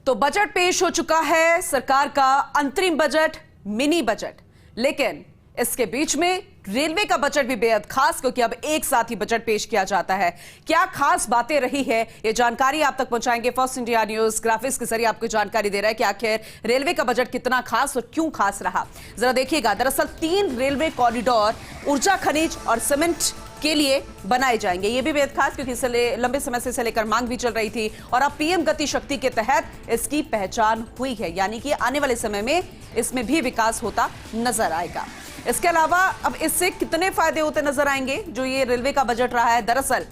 तो बजट पेश हो चुका है, सरकार का अंतरिम बजट, मिनी बजट। लेकिन इसके बीच में रेलवे का बजट भी बेहद खास, क्योंकि अब एक साथ ही बजट पेश किया जाता है। क्या खास बातें रही है, ये जानकारी आप तक पहुंचाएंगे। फर्स्ट इंडिया न्यूज ग्राफिक्स के जरिए आपको जानकारी दे रहा है कि आखिर रेलवे का बजट कितना खास और क्यों खास रहा। जरा देखिएगा, दरअसल 3 रेलवे कॉरिडोर ऊर्जा, खनिज और सीमेंट के लिए बनाए जाएंगे। ये भी बेहद खास, क्योंकि लंबे समय से इसे लेकर मांग भी चल रही थी और अब पीएम गति शक्ति के तहत इसकी पहचान हुई है, यानी कि आने वाले समय में इसमें भी विकास होता नजर आएगा। इसके अलावा अब इससे कितने फायदे होते नजर आएंगे जो ये रेलवे का बजट रहा है। दरअसल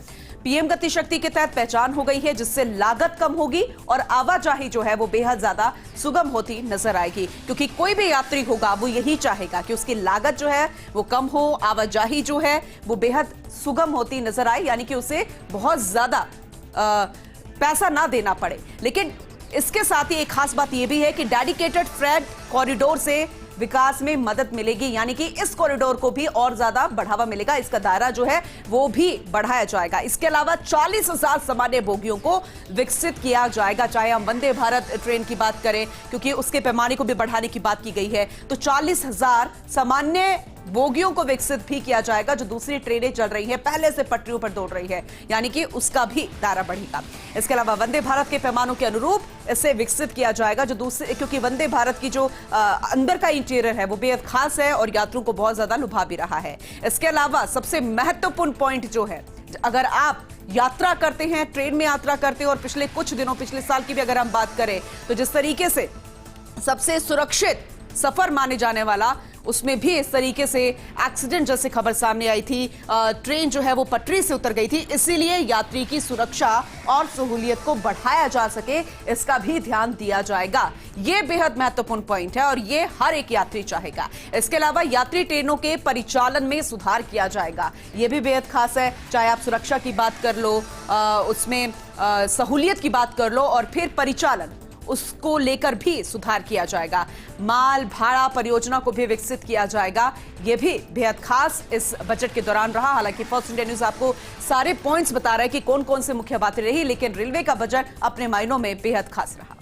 पीएम गति शक्ति के तहत पहचान हो गई है, जिससे लागत कम होगी और आवाजाही जो है वो बेहद ज्यादा सुगम होती नजर आएगी, क्योंकि कोई भी यात्री होगा वो यही चाहेगा कि उसकी लागत जो है वो कम हो, आवाजाही जो है वो बेहद सुगम होती नजर आए, यानी कि उसे बहुत ज्यादा पैसा ना देना पड़े। लेकिन इसके साथ ही एक खास बात यह भी है कि डेडिकेटेड फ्रेट कॉरिडोर से विकास में मदद मिलेगी, यानी कि इस कॉरिडोर को भी और ज्यादा बढ़ावा मिलेगा, इसका दायरा जो है वो भी बढ़ाया जाएगा। इसके अलावा 40,000 सामान्य बोगियों को विकसित किया जाएगा, चाहे हम वंदे भारत ट्रेन की बात करें, क्योंकि उसके पैमाने को भी बढ़ाने की बात की गई है। तो 40,000 सामान्य बोगियों को विकसित भी किया जाएगा, जो दूसरी ट्रेनें चल रही हैं, पहले से पटरियों पर दौड़ रही है, यानी कि उसका भी दायरा बढ़ेगा। इसके अलावा वंदे भारत के पैमानों के अनुरूप इसे विकसित किया जाएगा, जो दूसरे, क्योंकि वंदे भारत की जो अंदर का इंटीरियर है वो बेहद खास है और यात्रियों को बहुत ज्यादा लुभा भी रहा है। इसके अलावा सबसे महत्वपूर्ण पॉइंट जो है, अगर आप यात्रा करते हैं, ट्रेन में यात्रा करते हैं और पिछले कुछ दिनों, पिछले साल की भी अगर हम बात करें, तो जिस तरीके से सबसे सुरक्षित सफर माने जाने वाला, उसमें भी इस तरीके से एक्सीडेंट जैसी खबर सामने आई थी। ट्रेन जो है वो पटरी से उतर गई थी, इसीलिए यात्री की सुरक्षा और सहूलियत को बढ़ाया जा सके, इसका भी ध्यान दिया जाएगा। ये बेहद महत्वपूर्ण पॉइंट है और ये हर एक यात्री चाहेगा। इसके अलावा यात्री ट्रेनों के परिचालन में सुधार किया जाएगा, ये भी बेहद खास है। चाहे आप सुरक्षा की बात कर लो, उसमें सहूलियत की बात कर लो, और फिर परिचालन, उसको लेकर भी सुधार किया जाएगा। माल भाड़ा परियोजना को भी विकसित किया जाएगा, यह भी बेहद खास इस बजट के दौरान रहा। हालांकि फर्स्ट इंडिया न्यूज आपको सारे पॉइंट्स बता रहा है कि कौन कौन से मुख्य बातें रही, लेकिन रेलवे का बजट अपने मायनों में बेहद खास रहा।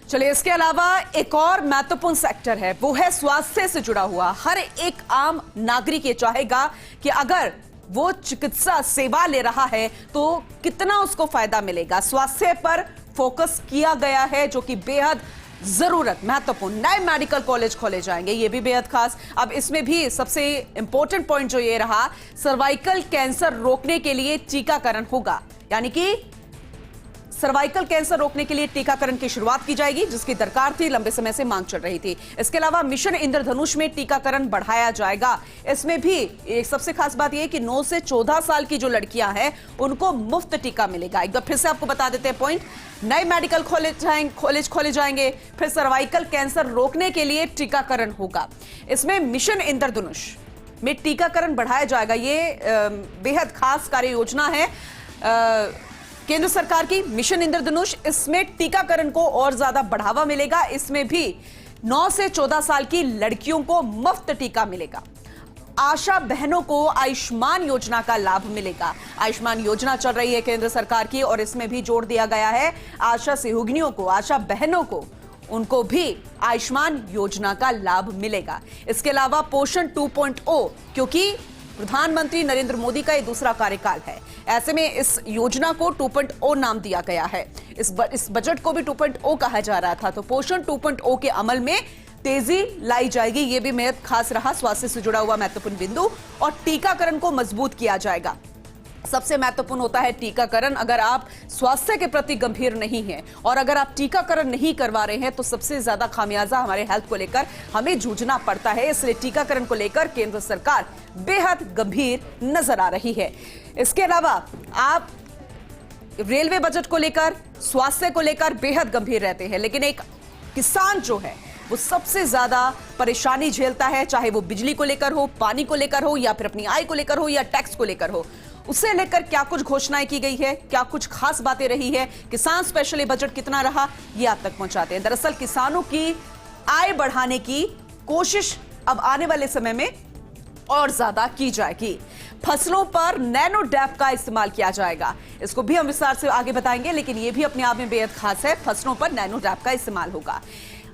चलिए, इसके अलावा एक और महत्वपूर्ण सेक्टर है, वो है स्वास्थ्य से जुड़ा हुआ। हर एक आम नागरिक ये चाहेगा कि अगर वो चिकित्सा सेवा ले रहा है तो कितना उसको फायदा मिलेगा। स्वास्थ्य पर फोकस किया गया है, जो कि बेहद जरूरत, महत्वपूर्ण। नए मेडिकल कॉलेज खोले जाएंगे, ये भी बेहद खास। अब इसमें भी सबसे इंपॉर्टेंट पॉइंट जो ये रहा, सर्वाइकल कैंसर रोकने के लिए टीकाकरण होगा, यानी कि सर्वाइकल कैंसर रोकने के लिए टीकाकरण की शुरुआत की जाएगी, जिसकी दरकार थी, लंबे समय से मांग चल रही थी। इसके अलावा मिशन इंद्रधनुष में टीकाकरण बढ़ाया जाएगा। इसमें भी एक सबसे खास बात यह है कि 9 से 14 साल की जो लड़कियां हैं उनको मुफ्त टीका मिलेगा। एक बार फिर से आपको बता देते हैं पॉइंट, नए मेडिकल कॉलेज खोले जाएंगे, फिर सर्वाइकल कैंसर रोकने के लिए टीकाकरण होगा। इसमें मिशन इंद्रधनुष में टीकाकरण बढ़ाया जाएगा। ये बेहद खास कार्य योजना है केंद्र सरकार की, मिशन इंद्रधनुष। इसमें टीकाकरण को और ज्यादा बढ़ावा मिलेगा। इसमें भी 9 से 14 साल की लड़कियों को मुफ्त टीका मिलेगा। आशा बहनों को आयुष्मान योजना का लाभ मिलेगा। आयुष्मान योजना चल रही है केंद्र सरकार की, और इसमें भी जोड़ दिया गया है आशा सहयोगिनियों को, आशा बहनों को, उनको भी आयुष्मान योजना का लाभ मिलेगा। इसके अलावा पोषण 2.0, क्योंकि प्रधानमंत्री नरेंद्र मोदी का यह दूसरा कार्यकाल है, ऐसे में इस योजना को 2.0 नाम दिया गया है। इस बजट को भी 2.0 कहा जा रहा था, तो पोषण 2.0 के अमल में तेजी लाई जाएगी, यह भी बेहद खास रहा, स्वास्थ्य से जुड़ा हुआ महत्वपूर्ण बिंदु। और टीकाकरण को मजबूत किया जाएगा। सबसे महत्वपूर्ण होता है टीकाकरण। अगर आप स्वास्थ्य के प्रति गंभीर नहीं हैं और अगर आप टीकाकरण नहीं करवा रहे हैं, तो सबसे ज्यादा खामियाजा हमारे हेल्थ को लेकर हमें जूझना पड़ता है। इसलिए टीकाकरण को लेकर केंद्र सरकार बेहद गंभीर नजर आ रही है। इसके अलावा आप रेलवे बजट को लेकर, स्वास्थ्य को लेकर बेहद गंभीर रहते हैं, लेकिन एक किसान जो है वो सबसे ज्यादा परेशानी झेलता है, चाहे वो बिजली को लेकर हो, पानी को लेकर हो, या फिर अपनी आय को लेकर हो, या टैक्स को लेकर हो। उसे लेकर क्या कुछ घोषणाएं की गई है, क्या कुछ खास बातें रही है, किसान स्पेशल बजट कितना रहा, ये आप तक पहुंचाते हैं। दरअसल किसानों की आय बढ़ाने की कोशिश अब आने वाले समय में और ज्यादा की जाएगी। फसलों पर नैनो डैप का इस्तेमाल किया जाएगा। इसको भी हम विस्तार से आगे बताएंगे, लेकिन यह भी अपने आप में बेहद खास है। फसलों पर नैनो डैप का इस्तेमाल होगा।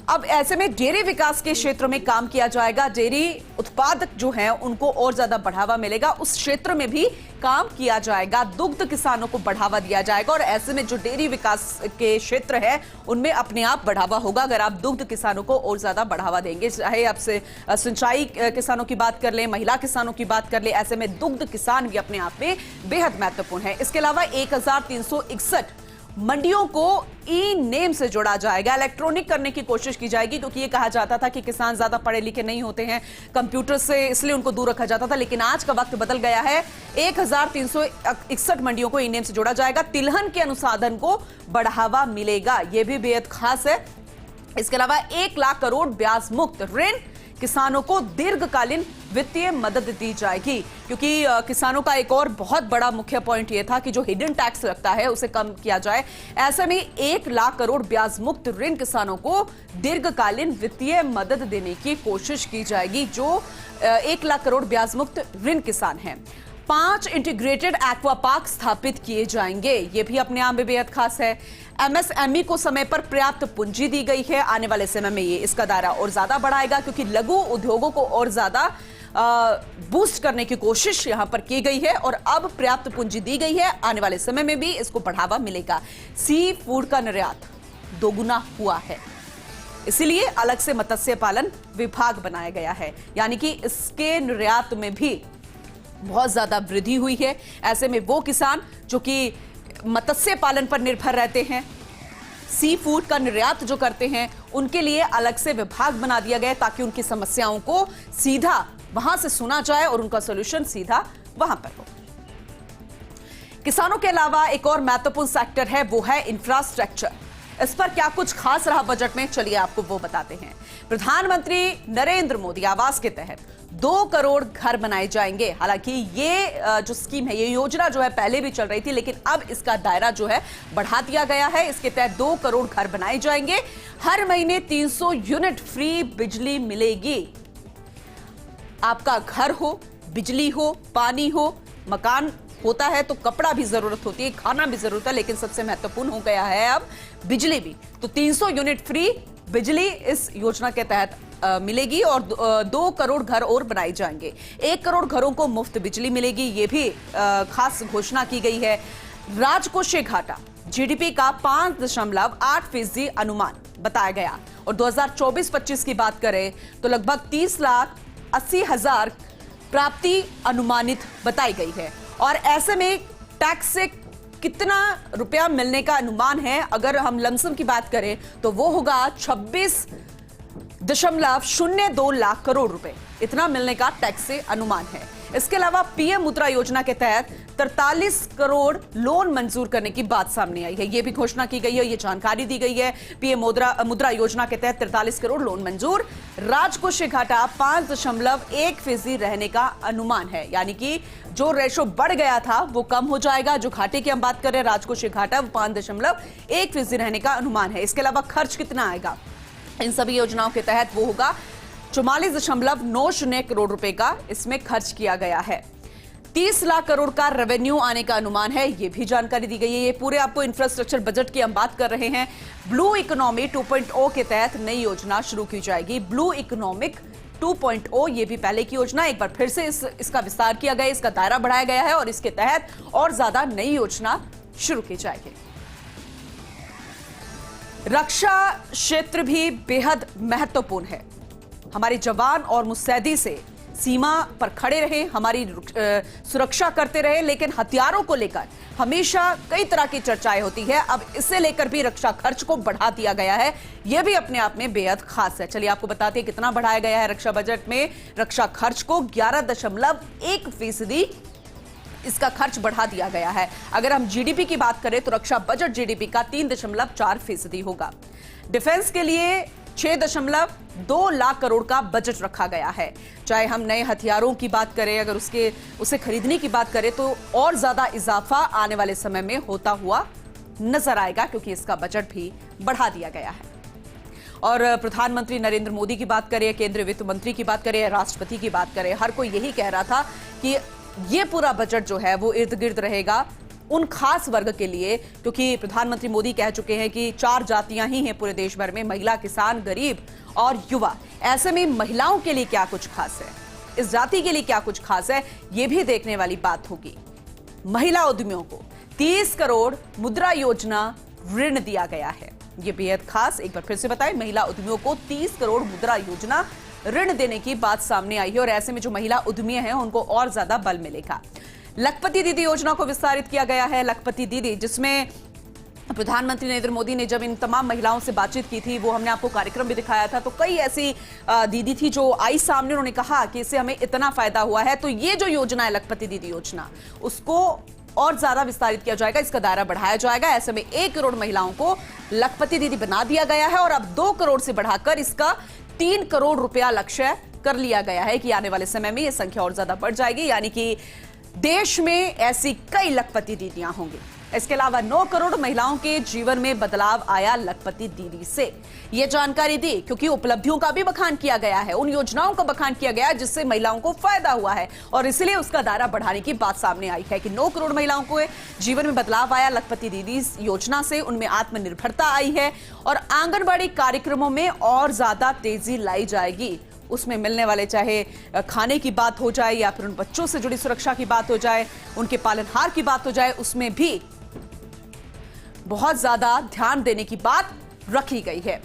अब ऐसे में डेयरी विकास के क्षेत्र में काम किया जाएगा। डेयरी उत्पादक जो हैं उनको और ज्यादा बढ़ावा मिलेगा, उस क्षेत्र में भी काम किया जाएगा। दुग्ध किसानों को बढ़ावा दिया जाएगा और ऐसे में जो डेयरी विकास के क्षेत्र है उनमें अपने आप बढ़ावा होगा अगर आप दुग्ध किसानों को और ज्यादा बढ़ावा देंगे। चाहे आपसे सिंचाई किसानों की बात कर ले, महिला किसानों की बात कर ले, ऐसे में दुग्ध किसान भी अपने आप में बेहद महत्वपूर्ण है। इसके अलावा 1361 मंडियों को ई नेम से जोड़ा जाएगा, इलेक्ट्रॉनिक करने की कोशिश की जाएगी, क्योंकि ये कहा जाता था कि किसान ज्यादा पढ़े लिखे नहीं होते हैं कंप्यूटर से, इसलिए उनको दूर रखा जाता था। लेकिन आज का वक्त बदल गया है। 1361 मंडियों को ई नेम से जोड़ा जाएगा। तिलहन के अनुसंधान को बढ़ावा मिलेगा, यह भी बेहद खास है। इसके अलावा 1 लाख करोड़ ब्याज मुक्त ऋण, किसानों को दीर्घकालीन वित्तीय मदद दी जाएगी, क्योंकि किसानों का एक और बहुत बड़ा मुख्य पॉइंट यह था कि जो हिडन टैक्स लगता है उसे कम किया जाए। ऐसे में 1 लाख करोड़ ब्याज मुक्त ऋण किसानों को दीर्घकालीन वित्तीय मदद देने की कोशिश की जाएगी। जो 1 लाख करोड़ ब्याज मुक्त ऋण किसान हैं। 5 इंटीग्रेटेड एक्वा पार्क स्थापित किए जाएंगे, ये भी अपने आप में बेहद खास है। एमएसएमई को समय पर पर्याप्त पूंजी दी गई है। आने वाले समय में ये इसका दायरा और ज्यादा बढ़ाएगा, क्योंकि लघु उद्योगों को और ज्यादा बूस्ट करने की कोशिश यहां पर की गई है और अब पर्याप्त पूंजी दी गई है। आने वाले समय में भी इसको बढ़ावा मिलेगा। सी फूड का निर्यात दोगुना हुआ है, इसीलिए अलग से मत्स्य पालन विभाग बनाया गया है, यानी कि इसके निर्यात में भी बहुत ज्यादा वृद्धि हुई है। ऐसे में वो किसान जो कि मत्स्य पालन पर निर्भर रहते हैं, सी फूड का निर्यात जो करते हैं, उनके लिए अलग से विभाग बना दिया गया ताकि उनकी समस्याओं को सीधा वहां से सुना जाए और उनका सॉल्यूशन सीधा वहां पर हो। किसानों के अलावा एक और महत्वपूर्ण सेक्टर है, वो है इंफ्रास्ट्रक्चर। इस पर क्या कुछ खास रहा बजट में, चलिए आपको वो बताते हैं। प्रधानमंत्री नरेंद्र मोदी आवास के तहत 2 करोड़ घर बनाए जाएंगे। हालांकि ये जो स्कीम है, ये योजना जो है पहले भी चल रही थी, लेकिन अब इसका दायरा जो है बढ़ा दिया गया है। इसके तहत 2 करोड़ घर बनाए जाएंगे। हर महीने 300 यूनिट फ्री बिजली मिलेगी। आपका घर हो, बिजली हो, पानी हो, मकान होता है तो कपड़ा भी जरूरत होती है, खाना भी जरूरत है, लेकिन सबसे महत्वपूर्ण हो गया है अब बिजली भी। तो 300 यूनिट फ्री बिजली इस योजना के तहत मिलेगी और 2 करोड़ घर और बनाए जाएंगे। 1 करोड़ घरों को मुफ्त बिजली मिलेगी, ये भी खास घोषणा की गई है। राजकोषीय घाटा जीडीपी का 5.8% अनुमान बताया गया और 2024-25 की बात करें तो लगभग 30,80,000 प्राप्ति अनुमानित बताई गई है। और ऐसे में टैक्स से कितना रुपया मिलने का अनुमान है, अगर हम लमसम की बात करें तो वो होगा 26.02 लाख करोड़ रुपए, इतना मिलने का टैक्स से अनुमान है। इसके अलावा पीएम मुद्रा योजना के तहत 43 करोड़ लोन मंजूर करने की बात सामने आई है, यह भी घोषणा की गई है, यह जानकारी दी गई है। पीएम मुद्रा योजना के तहत 43 करोड़ लोन मंजूर। राजकोषीय घाटा 5.1% रहने का अनुमान है, यानी कि जो रेशो बढ़ गया था वो कम हो जाएगा। जो घाटे की हम बात कर रहे हैं राजकोषीय घाटा, 5.1% रहने का अनुमान है। इसके अलावा खर्च कितना आएगा इन सभी योजनाओं के तहत, वो होगा 44.90 करोड़ रुपए का इसमें खर्च किया गया है। 30 लाख करोड़ का रेवेन्यू आने का अनुमान है, यह भी जानकारी दी गई है। ये पूरे आपको इंफ्रास्ट्रक्चर बजट की हम बात कर रहे हैं। ब्लू इकोनॉमी 2.0 के तहत नई योजना शुरू की जाएगी। ब्लू इकोनॉमिक 2.0 ये भी पहले की योजना, एक बार फिर से इसका विस्तार किया गया, इसका दायरा बढ़ाया गया है और इसके तहत और ज्यादा नई योजना शुरू की जाएगी। रक्षा क्षेत्र भी बेहद महत्वपूर्ण है। हमारे जवान और मुस्तैदी से सीमा पर खड़े रहे, हमारी सुरक्षा करते रहे, लेकिन हथियारों को लेकर हमेशा कई तरह की चर्चाएं होती है। अब इसे लेकर भी रक्षा खर्च को बढ़ा दिया गया है, यह भी अपने आप में बेहद खास है। चलिए आपको बताते हैं कितना बढ़ाया गया है रक्षा बजट में। रक्षा खर्च को 11.1% इसका खर्च बढ़ा दिया गया है। अगर हम जीडीपी की बात करें तो रक्षा बजट जीडीपी का 3.4% होगा। डिफेंस के लिए 6.2 लाख करोड़ का बजट रखा गया है। चाहे हम नए हथियारों की बात करें, अगर उसे खरीदने की बात करें तो और ज्यादा इजाफा आने वाले समय में होता हुआ नजर आएगा, क्योंकि इसका बजट भी बढ़ा दिया गया है। और प्रधानमंत्री नरेंद्र मोदी की बात करें, केंद्रीय वित्त मंत्री की बात करें, राष्ट्रपति की बात करें, हर कोई यही कह रहा था कि ये पूरा बजट जो है वो इर्द गिर्द रहेगा उन खास वर्ग के लिए, क्योंकि प्रधानमंत्री मोदी कह चुके हैं कि 4 जातियां ही हैं पूरे देश भर में, महिला, किसान, गरीब और युवा। ऐसे में महिलाओं के लिए क्या कुछ खास है, इस जाति के लिए क्या कुछ खास है, यह भी देखने वाली बात होगी। महिला उद्यमियों को 30 करोड़ मुद्रा योजना ऋण दिया गया है, यह बेहद खास। एक बार फिर से बताएं, महिला उद्यमियों को 30 करोड़ मुद्रा योजना ऋण देने की बात सामने आई है और ऐसे में जो महिला उद्यमी हैं उनको और ज्यादा बल मिलेगा। लखपति दीदी योजना को विस्तारित किया गया है। लखपति दीदी, जिसमें प्रधानमंत्री नरेंद्र मोदी ने जब इन तमाम महिलाओं से बातचीत की थी, वो हमने आपको कार्यक्रम भी दिखाया था, तो कई ऐसी दीदी थी जो आई सामने, उन्होंने कहा कि इससे हमें इतना फायदा हुआ है। तो ये जो योजना है लखपति दीदी योजना, उसको और ज्यादा विस्तारित किया जाएगा, इसका दायरा बढ़ाया जाएगा। ऐसे में 1 करोड़ महिलाओं को लखपति दीदी बना दिया गया है और अब 2 करोड़ से बढ़ाकर इसका 3 करोड़ रुपया लक्ष्य कर लिया गया है कि आने वाले समय में यह संख्या और ज्यादा बढ़ जाएगी, यानी कि देश में ऐसी कई लखपति दीदियां होंगी। इसके अलावा 9 करोड़ महिलाओं के जीवन में बदलाव आया लखपति दीदी से। यह जानकारी दी क्योंकि उपलब्धियों का भी बखान किया गया है, उन योजनाओं का बखान किया गया है जिससे महिलाओं को फायदा हुआ है और इसलिए उसका दायरा बढ़ाने की बात सामने आई है कि 9 करोड़ महिलाओं को जीवन में बदलाव आया लखपति दीदी योजना से, उनमें आत्मनिर्भरता आई है और आंगनबाड़ी कार्यक्रमों में और ज्यादा तेजी लाई जाएगी। उसमें मिलने वाले, चाहे खाने की बात हो जाए या फिर उन बच्चों से जुड़ी सुरक्षा की बात हो जाए, उनके पालनहार की बात हो जाए, उसमें भी बहुत ज्यादा ध्यान देने की बात रखी गई है।